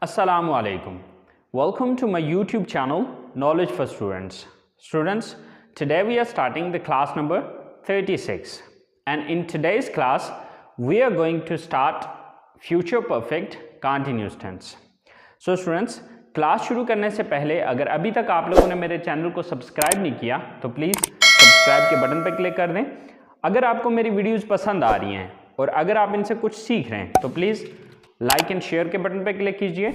Assalamu alaikum. Welcome to my YouTube channel Knowledge for Students. Students, today we are starting the class number 36, and in today's class we are going to start future perfect continuous tense. So students, class शुरू करने से पहले अगर अभी तक आप लोगों ने मेरे चैनल को सब्सक्राइब नहीं किया तो प्लीज़ सब्सक्राइब के बटन पर क्लिक कर दें। अगर आपको मेरी वीडियोस पसंद आ रही हैं और अगर आप इनसे कुछ सीख रहे हैं तो प्लीज़ लाइक एंड शेयर के बटन पर क्लिक कीजिए।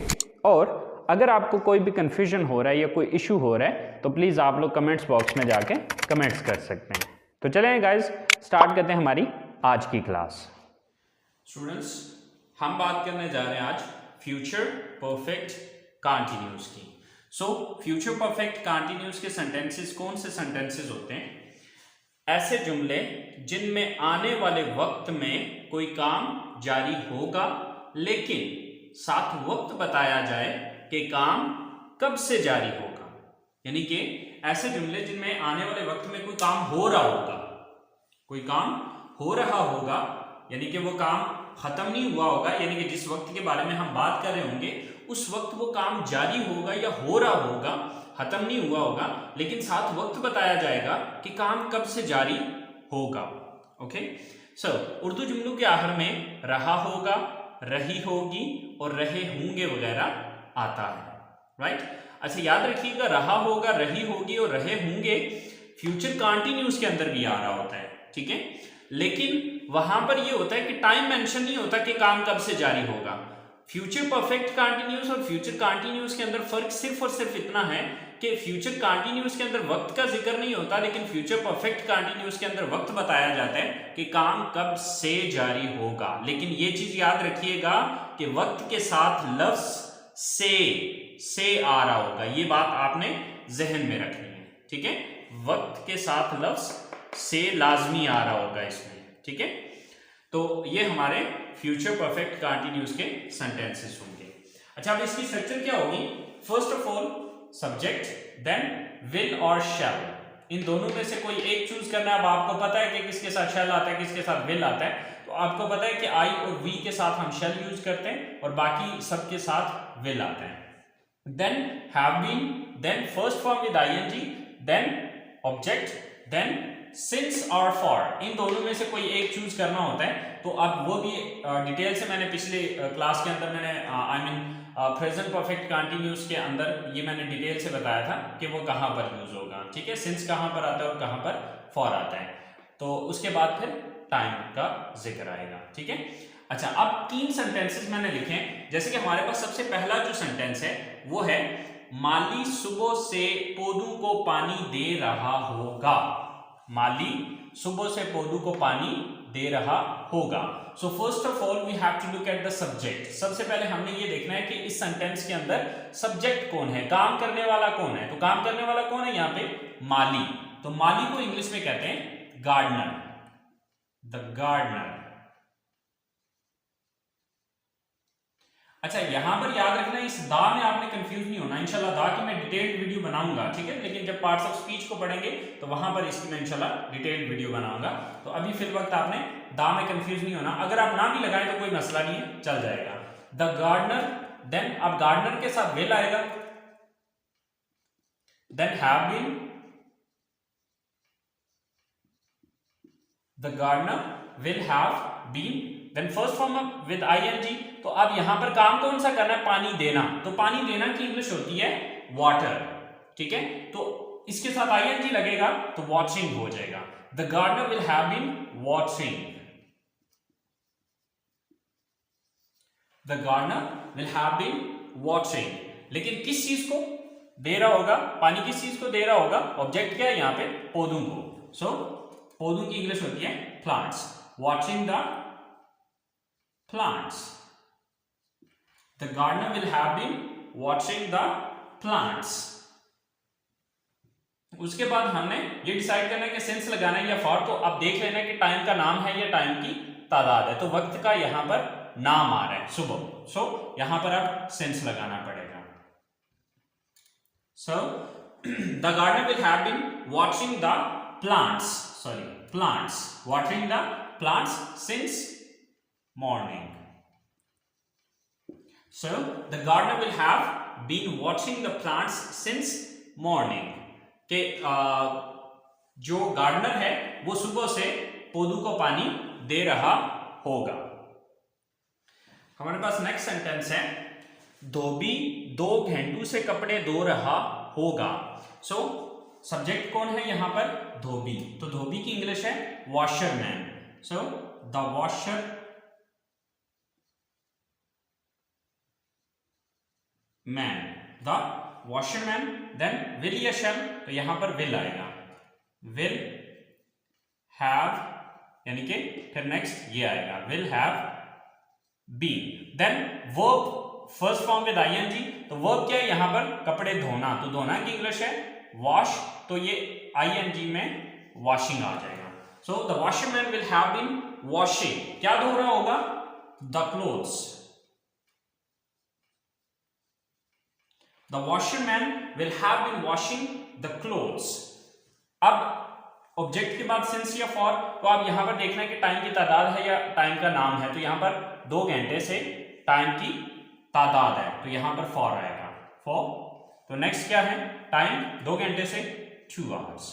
और अगर आपको कोई भी कन्फ्यूजन हो रहा है या कोई इशू हो रहा है तो प्लीज़ आप लोग कमेंट्स बॉक्स में जाके कमेंट्स कर सकते हैं। तो चलें गाइज, स्टार्ट करते हैं हमारी आज की क्लास। स्टूडेंट्स, हम बात करने जा रहे हैं आज फ्यूचर परफेक्ट कंटिन्यूस की। सो फ्यूचर परफेक्ट कंटिन्यूस के सेंटेंसेस कौन से सेंटेंसेस होते हैं? ऐसे जुमले जिनमें आने वाले वक्त में कोई काम जारी होगा लेकिन साथ वक्त बताया जाए कि काम कब से जारी होगा। यानी कि ऐसे जुमले जिनमें आने वाले वक्त में कोई काम हो रहा होगा, कोई काम हो रहा होगा यानी कि वो काम खत्म नहीं हुआ होगा, यानी कि जिस वक्त के बारे में हम बात कर रहे होंगे उस वक्त वो काम जारी होगा या हो रहा होगा, खत्म नहीं हुआ होगा, लेकिन साथ वक्त बताया जाएगा कि काम कब से जारी होगा। ओके, सो उर्दू जुमलों के आखिर में रहा होगा, रही होगी और रहे होंगे वगैरह आता है। राइट, अच्छा याद रखिएगा, रहा होगा, रही होगी और रहे होंगे फ्यूचर कंटिन्यूस के अंदर भी आ रहा होता है, ठीक है। लेकिन वहां पर ये होता है कि टाइम मेंशन नहीं होता कि काम कब से जारी होगा। फ्यूचर परफेक्ट कंटिन्यूस और फ्यूचर कंटिन्यूस के अंदर फर्क सिर्फ और सिर्फ इतना है कि फ्यूचर कंटिन्यूस के अंदर वक्त का जिक्र नहीं होता, लेकिन फ्यूचर परफेक्ट कंटिन्यूस के अंदर वक्त बताया जाता है कि काम कब से जारी होगा। लेकिन ये चीज याद रखिएगा कि वक्त के साथ लफ्ज से आ रहा होगा, ये बात आपने जहन में रखनी है, ठीक है। वक्त के साथ लफ्ज से लाजमी आ रहा होगा इसमें, ठीक है। तो ये हमारे फ्यूचर परफेक्ट कंटिन्यूस के सेंटेंसेस होंगे। अच्छा, अब इसकी स्ट्रक्चर क्या होगी? First of all subject, then will और शैल, इन दोनों में से कोई एक चूज करना है। अब आपको पता है कि किसके साथ शैल आता है, किसके साथ विल आता है, तो आपको पता है कि आई और वी के साथ हम शैल यूज करते हैं और बाकी सबके साथ विल आता है। Then have been, then first form with ING, then object, then since और फॉर, इन दोनों में से कोई एक चूज करना होता है। तो अब वो भी डिटेल से मैंने पिछले क्लास के अंदर मैंने प्रेजेंट परफेक्ट कंटिन्यूस के अंदर ये मैंने डिटेल से बताया था कि वो कहां पर यूज होगा, ठीक है। सिंस कहां पर आता है और कहां पर फॉर आता है, तो उसके बाद फिर टाइम का जिक्र आएगा, ठीक है। अच्छा, अब तीन सेंटेंसेस मैंने लिखे हैं। जैसे कि हमारे पास सबसे पहला जो सेंटेंस है वो है माली सुबह से पौधों को पानी दे रहा होगा। माली सुबह से पौधों को पानी दे रहा होगा। So first of all we have to look at the subject. सबसे पहले हमने ये देखना है कि इस सेंटेंस के अंदर सब्जेक्ट कौन है, काम करने वाला कौन है। तो काम करने वाला कौन है यहाँ पे? माली। तो माली को इंग्लिश में कहते हैं गार्डनर, द गार्डनर। अच्छा, यहां पर याद रखना, इस दा में आपने कंफ्यूज नहीं होना। इंशाल्लाह दा की मैं डिटेल्ड वीडियो बनाऊंगा, ठीक है। लेकिन जब पार्ट्स ऑफ स्पीच को पढ़ेंगे तो वहां पर इसकी मैं इंशाल्लाह डिटेल्ड वीडियो बनाऊंगा। तो अभी फिल वक्त आपने दा में कंफ्यूज नहीं होना। अगर आप ना भी लगाएं तो कोई मसला नहीं है, चल जाएगा। द गार्डनर, देन अब गार्डनर के साथ विल आएगा, then have been, the gardener will have been, then first form with ING. तो अब यहां पर काम कौन सा करना है? पानी देना। तो पानी देना की इंग्लिश होती है वाटर, ठीक है। तो इसके साथ आईएनजी लगेगा तो वॉचिंग हो जाएगा। The gardener will have been watching, the gardener will have been watching. लेकिन किस चीज को दे रहा होगा? पानी किस चीज को दे रहा होगा? ऑब्जेक्ट क्या है यहाँ पे? पौधों को। सो पौधों की इंग्लिश होती है plants. Watching the plants. The gardener will have been watching the plants. उसके बाद हमने ये डिसाइड करना है कि सिंस लगाना है या फॉर। तो अब देख लेना है कि टाइम का नाम है या टाइम की तादाद है। तो वक्त का यहां पर नाम आ रहा है सुबह, सो यहां पर अब सिंस लगाना पड़ेगा। So the gardener will have been watching the plants, watering the plants since morning. So the gardener will have been watching the plants since morning. के जो गार्डनर है वो सुबह से पौधों को पानी दे रहा होगा। हमारे पास नेक्स्ट सेंटेंस है, धोबी 2 घंटों से कपड़े धो रहा होगा। सो सब्जेक्ट कौन है यहां पर? धोबी। तो धोबी की इंग्लिश है washerman. So the washerman, the washerman. Then will या शैल, तो यहां पर विल आएगा, विल हैव, यानी कि फिर नेक्स्ट ये आएगा, will have been. Then verb first form with ING, तो वर्ब क्या है यहां पर? कपड़े धोना। तो धोना की इंग्लिश है वॉश, तो ये आईएनजी में वॉशिंग आ जाएगा। So the washerman will have been washing, क्या धो रहा होगा? The clothes. The washerman will have been washing the clothes. अब ऑब्जेक्ट के बाद सिंस या फॉर, तो आप यहां पर देखना है कि टाइम की तादाद है या टाइम का नाम है। तो यहां पर 2 घंटे से टाइम की तादाद है, तो यहां पर फॉर आएगा, फॉर। तो नेक्स्ट क्या है? टाइम 2 घंटे से 2 hours.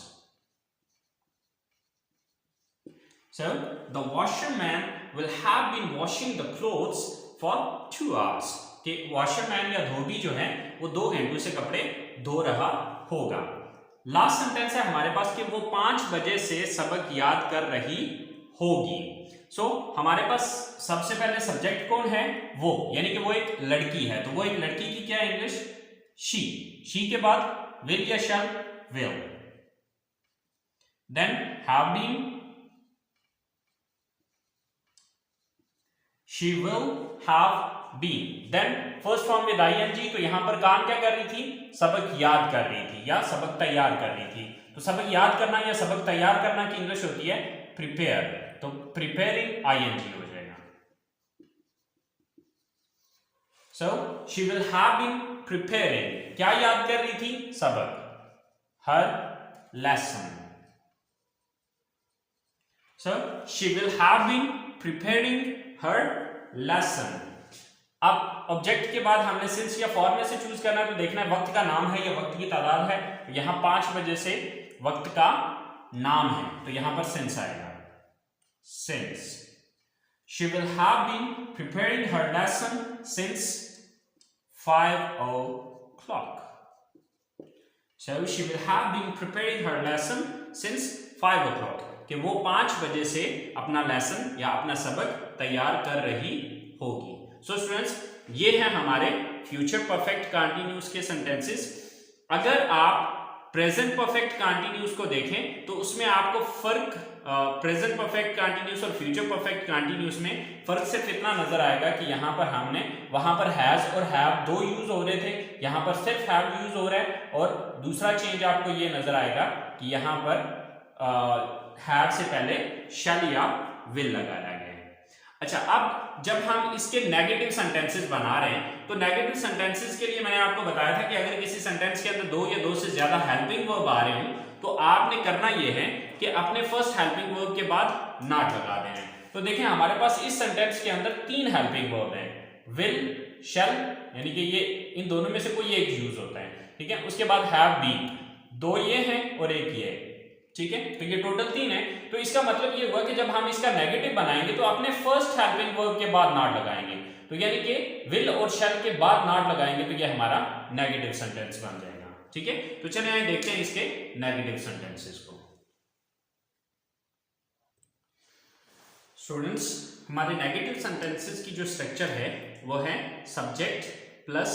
So the washerman will have been washing the clothes for 2 hours. कि वॉशरमैन या धोबी जो है वो 2 घंटों से कपड़े धो रहा होगा। लास्ट सेंटेंस है हमारे पास कि वो 5 बजे से सबक याद कर रही होगी। सो हमारे पास सबसे पहले सब्जेक्ट कौन है? वो, यानी कि वो एक लड़की है। तो वो एक लड़की की क्या है इंग्लिश? शी। शी के बाद विल या shall? Will. Then have been, she will have been. Then first form with ING, तो यहां पर काम क्या कर रही थी? सबक याद कर रही थी या सबक तैयार कर रही थी। तो सबक याद करना या सबक तैयार करना की इंग्लिश होती है प्रिपेयर। तो प्रिपेयरिंग आईएनजी हो जाएगा। So she will have been preparing, क्या याद कर रही थी? सबक, her lesson. So she will have been preparing her lesson. अब ऑब्जेक्ट के बाद हमने सिंस या फॉर में से चूज करना है, तो देखना है वक्त का नाम है या वक्त की तादाद है। तो यहां 5 बजे से वक्त का नाम है, तो यहां पर सिंस आएगा, since. She will have been preparing her lesson since 5 o'clock. So she will have been preparing her lesson since 5 o'clock. कि वो 5 बजे से अपना लेसन या अपना सबक तैयार कर रही होगी। सो स्टूडेंट्स, ये है हमारे फ्यूचर परफेक्ट कंटिन्यूअस के सेंटेंसेस। अगर आप प्रेजेंट परफेक्ट कंटिन्यूअस को देखें तो उसमें आपको फर्क प्रेजेंट परफेक्ट कंटिन्यूअस और फ्यूचर परफेक्ट कंटिन्यूअस में फर्क सिर्फ इतना नजर आएगा कि यहाँ पर हमने वहां पर हैज और हैव 2 यूज हो रहे थे, यहाँ पर सिर्फ हैव यूज हो रहा है। और दूसरा चेंज आपको ये नजर आएगा कि यहाँ पर हैव से पहले शैल या विल लगाया गया है। अच्छा, अब जब हम इसके नेगेटिव सेंटेंसेस बना रहे हैं, तो नेगेटिव सेंटेंसेस के लिए मैंने आपको बताया था कि अगर किसी सेंटेंस के अंदर 2 या 2 से ज्यादा हेल्पिंग वर्ब आ रहे हो तो आपने करना यह है कि अपने फर्स्ट हेल्पिंग वर्ब के बाद नॉट लगा देना है। तो देखें हमारे पास इस सेंटेंस के अंदर 3 हेल्पिंग वर्ब हैं, विल, शैल, यानी कि ये इन दोनों में से कोई एक यूज होता है, ठीक है। उसके बाद हैव बीन, 2 ये हैं और 1 ये है, ठीक है। तो ये टोटल 3 है। तो इसका मतलब ये हुआ कि जब हम इसका नेगेटिव बनाएंगे तो अपने फर्स्ट हेल्पिंग वर्ब के बाद नॉट लगाएंगे, तो यानी कि विल और शैल के बाद नॉट लगाएंगे, तो ये हमारा नेगेटिव सेंटेंस बन जाएगा, ठीक है। तो चलिए आइए देखते हैं इसके नेगेटिव सेंटेंसेस को। स्टूडेंट्स, हमारे नेगेटिव सेंटेंसेस की जो स्ट्रक्चर है वो है सब्जेक्ट प्लस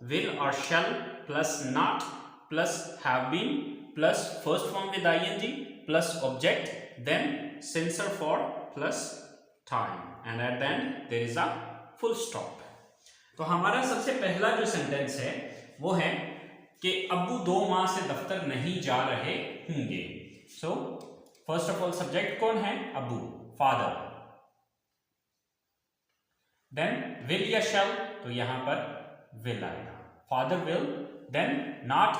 विल और shall plus not plus have been plus first form with ING plus object then since और for plus time and at the end there is a full stop. तो हमारा सबसे पहला जो सेंटेंस है वो है कि अब्बू 2 माह से दफ्तर नहीं जा रहे होंगे। सो फर्स्ट ऑफ ऑल सब्जेक्ट कौन है? अब्बू, फादर। देन विल या शैल, तो यहां पर विल आएगा, father will, then not,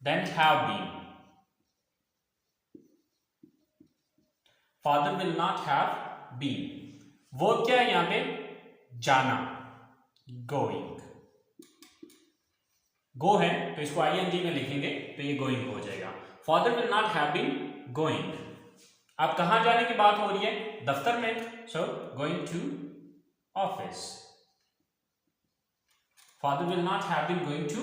then have been, father will not have been. Verb क्या है यहां पे? जाना, गोइंग, गो है तो इसको आईएनजी में लिखेंगे तो ये गोइंग हो जाएगा। Father will not have been going, अब कहां जाने की बात हो रही है, दफ्तर में, so going to office. Father will not have been going to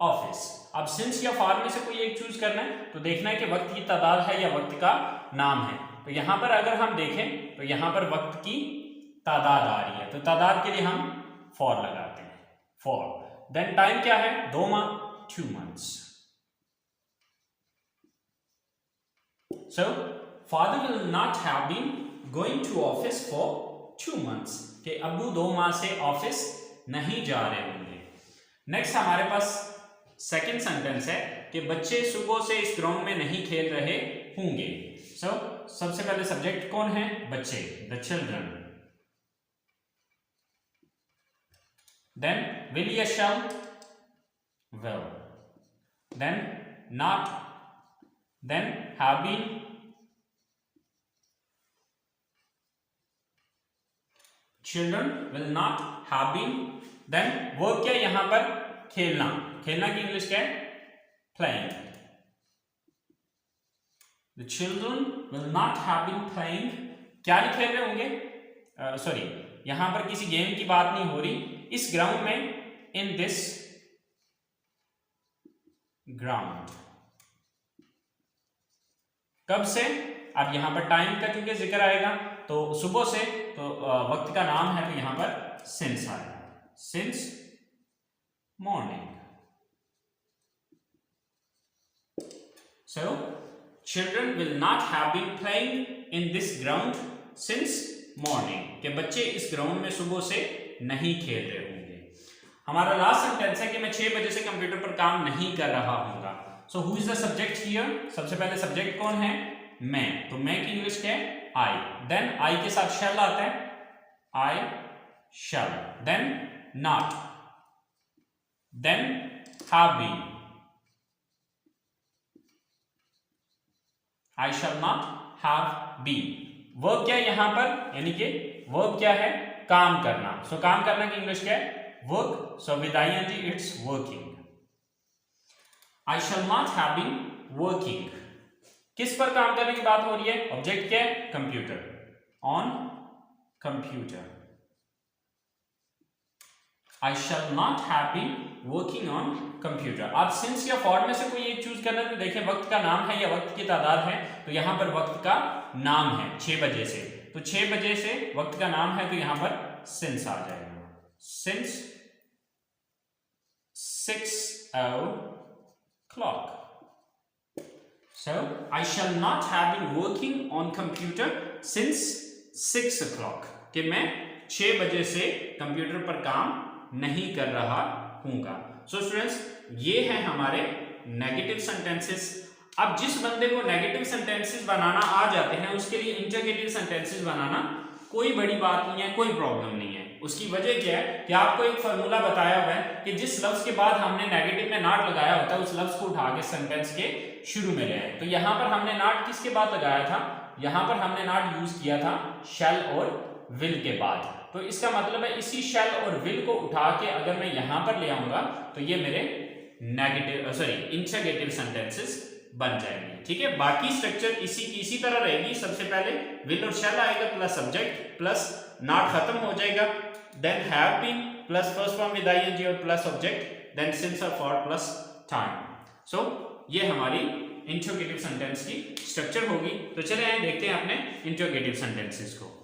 office. अब सिंस या फॉर में से कोई एक चूज करना है तो देखना है कि वक्त की तादाद है या वक्त का नाम है। तो यहां पर अगर हम देखें तो यहां पर वक्त की तादाद आ रही है, तो तादाद के लिए हम फॉर लगाते हैं, फॉर। देन टाइम क्या है, 2 माह, 2 months। So father will not have been going to office for 2 months, कि अब्बू 2 माह से ऑफिस नहीं जा रहे होंगे। नेक्स्ट हमारे पास सेकंड सेंटेंस है कि बच्चे सुबह से इस ग्राउंड में नहीं खेल रहे होंगे। सो सबसे पहले सब्जेक्ट कौन है, बच्चे, द चिल्ड्रन। देन विल या shall, will। Then not, then have been, children will not have been। Then verb क्या यहां पर, खेलना, खेलना की इंग्लिश क्या है, playing। The children will not have been playing, क्या नहीं खेल रहे होंगे, सॉरी यहां पर किसी गेम की बात नहीं हो रही, इस ग्राउंड में, इन दिस ग्राउंड। कब से, अब यहां पर टाइम का क्योंकि जिक्र आएगा तो सुबह से, तो वक्त का नाम है तो यहां पर सिंस आएगा, since morning. So children will not have been playing in this ground since morning, के बच्चे इस ग्राउंड में सुबह से नहीं खेल रहे होंगे। हमारा लास्ट सेंटेंस है कि मैं 6 बजे से कंप्यूटर पर काम नहीं कर रहा हूंगा। So who is the subject here, सबसे पहले सब्जेक्ट कौन है, मैं, तो मैं की इंग्लिश क्या है, आई। देन आई के साथ शैल आता है, I shall. Then not, then have been, I shall not have been. Verb क्या है यहां पर, यानी कि वर्ब क्या है, काम करना। सो काम करना की इंग्लिश क्या है, work. So with I N G it's working. I shall not have been working, किस पर काम करने की बात हो रही है, ऑब्जेक्ट क्या है, computer, on computer. I shall not have been working on computer. आप सिंस या फॉर में से कोई एक चूज करना, तो देखिए वक्त का नाम है या वक्त की तादाद है, तो यहां पर वक्त का नाम है 6 बजे से, तो 6 बजे से वक्त का नाम है तो यहां पर सिंस आ जाएगा, since 6 o'clock। So I shall not have been working on computer since 6 o'clock, कि मैं 6 बजे से कंप्यूटर पर काम नहीं कर रहा हूंगा। सो स्टूडेंट्स ये है हमारे नेगेटिव सेंटेंसेस। अब जिस बंदे को नेगेटिव सेंटेंसेस बनाना आ जाते हैं उसके लिए इंटरगेटिव सेंटेंसेस बनाना कोई बड़ी बात नहीं है, कोई प्रॉब्लम नहीं है। उसकी वजह क्या है कि आपको एक फार्मूला बताया हुआ है कि जिस लफ्ज के बाद हमने नेगेटिव में नॉट लगाया होता है उस लफ्ज को उठा के सेंटेंस के शुरू में ले आए। तो यहां पर हमने नॉट किसके बाद लगाया था, यहां पर हमने नॉट यूज किया था शैल और विल के बाद। तो इसका मतलब है इसी शैल और विल को उठा के अगर मैं यहां पर ले आऊंगा तो ये मेरे नेगेटिव सॉरी इंटरगेटिव सेंटेंसेस बन जाएंगे। ठीक है, बाकी स्ट्रक्चर इसी तरह रहेगी। सबसे पहले विल और शैल आएगा प्लस सब्जेक्ट प्लस नॉट खत्म हो जाएगा, then have been plus first form with I N G और प्लस ऑब्जेक्ट, देन सिंस और फॉर प्लस टाइम। सो ये हमारी इंटरगेटिव सेंटेंस की स्ट्रक्चर होगी। तो चले आए देखते हैं अपने इंटरगेटिव सेंटेंसेस को।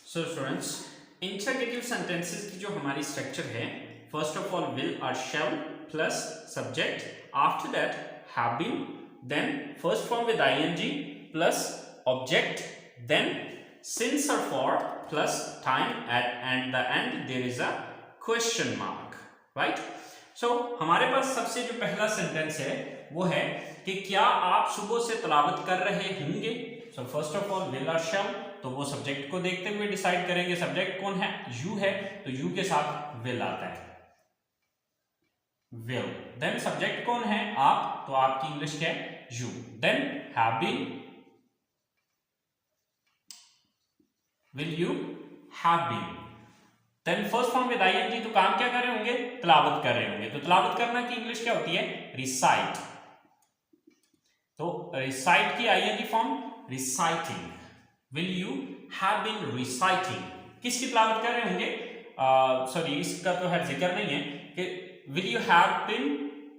सो स्टूडेंट्स इंटरगेटिव सेंटेंसेस की जो हमारी स्ट्रक्चर है, फर्स्ट ऑफ ऑल विल और shall plus subject, after that have been, then first form with ING plus object, then since और for plus time, at the end there is a question mark, right. So हमारे पास सबसे जो पहला sentence है वो है कि क्या आप सुबह से तिलावत कर रहे होंगे। सो फर्स्ट ऑफ ऑल विल और शैल, तो वो सब्जेक्ट को देखते हुए डिसाइड करेंगे। सब्जेक्ट कौन है, यू है, तो यू के साथ विल आता है, विल। देन सब्जेक्ट कौन है, आप, तो आपकी इंग्लिश क्या है, you. Then have been, will you have been. Then first form with ING, तो काम क्या कर रहे होंगे, तिलावत कर रहे होंगे। तो तिलावत करना की इंग्लिश क्या होती है, रिसाइट। तो रिसाइट की I N G form reciting. Will you have been reciting, किसकी तिलावत कर रहे होंगे, सॉरी इसका तो है जिक्र नहीं है कि will you have been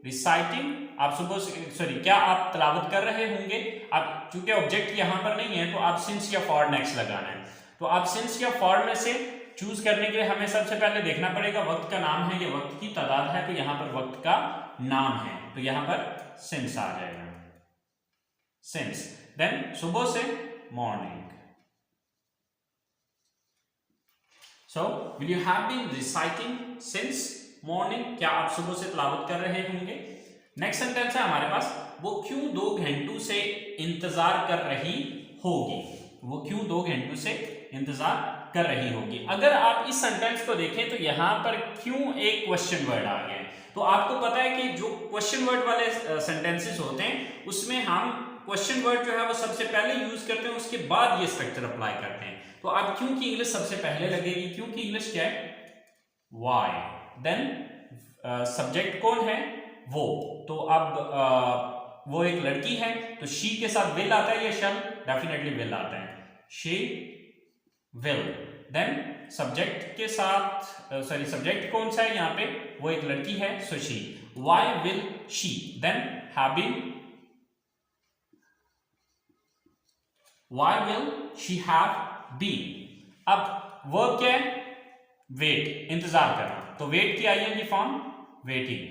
reciting, आप सुबह सॉरी क्या आप तिलावत कर रहे होंगे। अब चूंकि ऑब्जेक्ट यहां पर नहीं है तो आप सिंस या फॉर नेक्स्ट लगाना है। तो आप सिंस या फॉर में से चूज करने के लिए हमें सबसे पहले देखना पड़ेगा वक्त का नाम है या वक्त की तादाद है, तो यहां पर वक्त का नाम है तो यहां पर सिंस आ जाएगा, सिंस। देन सुबह से morning. So, will you have been reciting since morning? क्या आप सुबह से तिलावत कर रहे होंगे। नेक्स्ट सेंटेंस है हमारे पास, वो क्यों 2 घंटों से इंतजार कर रही होगी। वो क्यों 2 घंटों से इंतजार कर रही होगी। अगर आप इस सेंटेंस को देखें तो यहां पर क्यों एक क्वेश्चन वर्ड आ गया है। तो आपको पता है कि जो क्वेश्चन वर्ड वाले सेंटेंसेस होते हैं उसमें हम क्वेश्चन वर्ड जो है वो सबसे पहले यूज करते हैं, उसके बाद ये स्ट्रक्चर अप्लाई करते हैं। तो अब क्यों की इंग्लिश सबसे पहले लगेगी, क्यों की इंग्लिश क्या है, वाई। देन सब्जेक्ट कौन है, वो। तो अब वो एक लड़की है तो शी के साथ विल आता है या शैल, डेफिनेटली विल आता है, शी विल। देन सब्जेक्ट के साथ सॉरी सब्जेक्ट कौन सा है यहाँ पे, वो एक लड़की है so she, why will she. Then have been, why will she have been। अब वर्ब क्या है, वेट, इंतजार करना। तो वेट की I N G form waiting.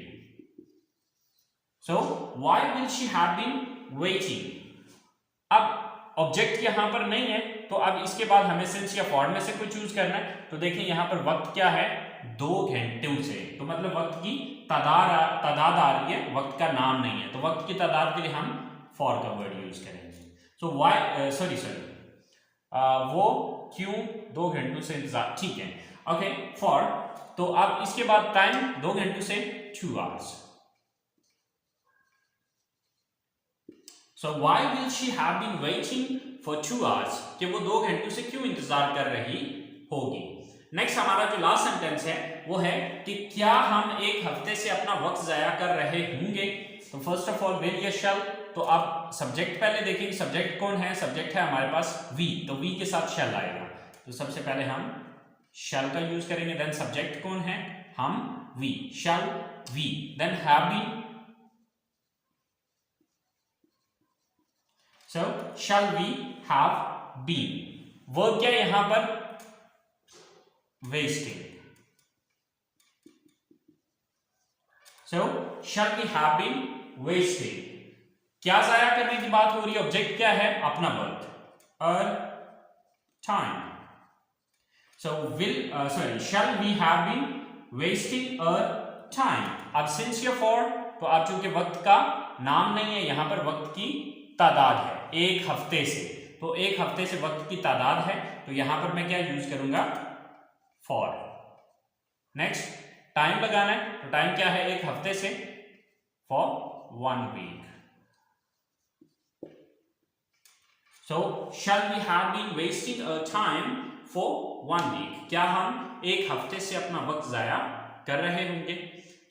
So why will she have been waiting। अब ऑब्जेक्ट यहां पर नहीं है तो अब इसके बाद हमें सिंस या फॉर में से कोई चूज करना है। तो देखिए यहां पर वक्त क्या है, 2 घंटों से, तो मतलब वक्त की तादाद आ रही है, वक्त का नाम नहीं है। तो वक्त की तादाद के लिए हम फॉर का वर्ड यूज करेंगे। सो वाई सॉरी वो क्यों 2 घंटों से इंतजार, ठीक है, ओके फॉर। तो अब इसके बाद टाइम 2 घंटों से 2 hours. So why will she have been waiting for 2 hours, कि वो 2 घंटों से क्यों इंतजार कर रही होगी। नेक्स्ट हमारा जो लास्ट सेंटेंस है वो है कि क्या हम 1 हफ्ते से अपना वक्त जाया कर रहे होंगे। तो फर्स्ट ऑफ ऑल विल या शैल, तो आप सब्जेक्ट पहले देखेंगे, सब्जेक्ट कौन है, सब्जेक्ट है हमारे पास वी, तो वी के साथ शैल आएगा। तो सबसे पहले हम शैल का यूज करेंगे। देन सब्जेक्ट कौन है, हम, we, shall we. Then have been, so shall we have been. Verb क्या है यहां पर, wasting. So shall we have been wasting. क्या जाया करने की बात हो रही है, ऑब्जेक्ट क्या है, अपना वक्त, और time. So will sorry shall we have been wasting a time. अब सिंस या फॉर, तो आप चूंकि वक्त का नाम नहीं है, यहां पर वक्त की तादाद है 1 हफ्ते से, तो 1 हफ्ते से वक्त की तादाद है, तो यहां पर मैं क्या यूज करूंगा, फॉर। नेक्स्ट टाइम लगाना है, तो टाइम क्या है, 1 हफ्ते से, for 1 week. So shall we have been wasting our time for 1 week? क्या हम 1 हफ्ते से अपना वक्त जाया कर रहे होंगे।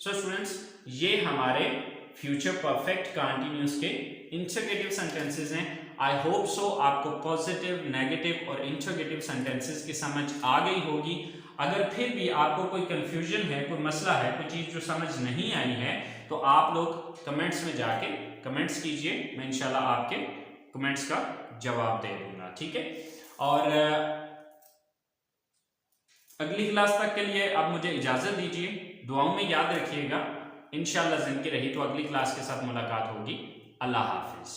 So students, ये हमारे फ्यूचर परफेक्ट कंटिन्यूअस के इंटरोगेटिव सेंटेंसेस हैं। आई होप सो आपको पॉजिटिव, नेगेटिव और इंटरोगेटिव सेंटेंसेस की समझ आ गई होगी। अगर फिर भी आपको कोई कंफ्यूजन है, कोई मसला है, कोई चीज़ जो समझ नहीं आई है, तो आप लोग कमेंट्स में जाके कमेंट्स कीजिए, मैं इंशाल्लाह आपके कमेंट्स का जवाब दे दूंगा, ठीक है। और अगली क्लास तक के लिए अब मुझे इजाजत दीजिए, दुआओं में याद रखिएगा। इंशाल्लाह जिंदगी रही तो अगली क्लास के साथ मुलाकात होगी। अल्लाह हाफिज।